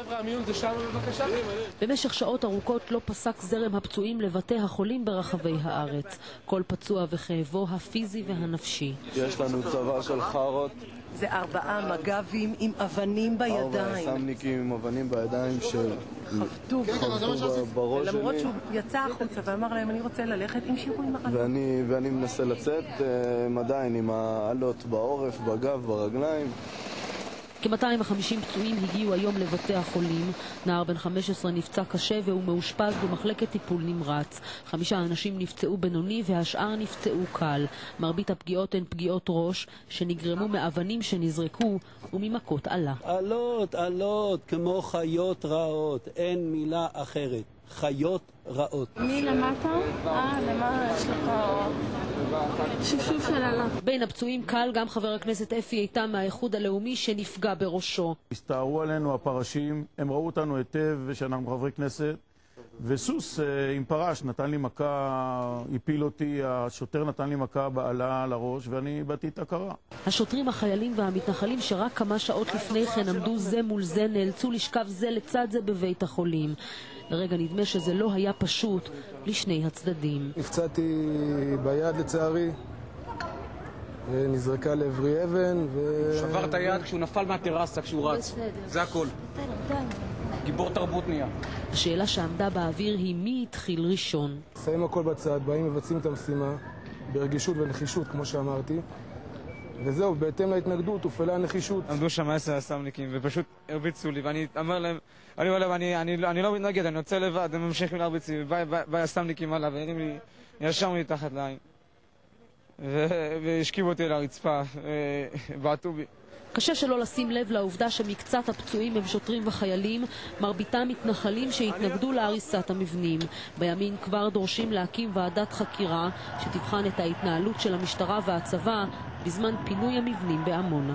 חבר'ה, המיון זה שם בבקשה. במשך שעות ארוכות לא פסק זרם הפצועים לבתי החולים ברחבי הארץ. כל פצוע וכאבו הפיזי והנפשי. יש לנו צבא של חרות. זה 4 מג"בים עם אבנים בידיים. 4 סמניקים עם אבנים בידיים חבטו בראש שלי. למרות שהוא יצא החוצה ואמר להם, אני רוצה ללכת, המשיכו עם העלות. ואני מנסה לצאת עדיין עם העלות בעורף, בגב, ברגליים. כ-250 פצועים הגיעו היום לבתי החולים. נער בן 15 נפצע קשה והוא מאושפז במחלקת טיפול נמרץ. 5 אנשים נפצעו בינוני והשאר נפצעו קל. מרבית הפגיעות הן פגיעות ראש שנגרמו מאבנים שנזרקו וממכות עלה. עלות, כמו חיות רעות, אין מילה אחרת. חיות רעות. מי למטה? למעלה יש לך שפשוף של עלה. בין הפצועים קל גם חבר הכנסת אפי איתם מהאיחוד הלאומי שנפגע בראשו. הסתערו עלינו הפרשים, הם ראו אותנו היטב שאנחנו חברי כנסת, וסוס עם פרש נתן לי מכה, הפיל אותי, השוטר נתן לי מכה בעלה על הראש ואני באתי את הכרה. השוטרים, החיילים והמתנחלים שרק כמה שעות לפני כן עמדו זה מול זה נאלצו לשכב זה לצד זה בבית החולים. לרגע נדמה שזה לא היה פשוט לשני הצדדים. נפצעתי ביד לצערי, נזרקה לעברי אבן שבר את היד כשהוא נפל מהטרסה כשהוא רץ. זה הכל. גיבור תרבות נהיה. השאלה שעמדה באוויר היא מי התחיל ראשון. שמים הכל בצד, באים מבצעים את המשימה ברגישות ונחישות כמו שאמרתי, וזהו, בהתאם להתנגדות הופעלה הנחישות. עמדו שם 10 הסמניקים ופשוט הרביצו לי ואני אומר להם, אני לא מתנגד, אני יוצא לבד, הם ממשיכים להרביץ לי, בא הסמניקים עליו והרים לי, ישר מתחת לעין והשכיבו אותי על הרצפה, בעטו בי. קשה שלא לשים לב לעובדה שמקצת הפצועים הם שוטרים וחיילים, מרביתם מתנחלים שהתנגדו להריסת המבנים. בימין כבר דורשים להקים ועדת חקירה שתבחן את ההתנהלות של המשטרה והצבא בזמן פינוי המבנים בעמונה.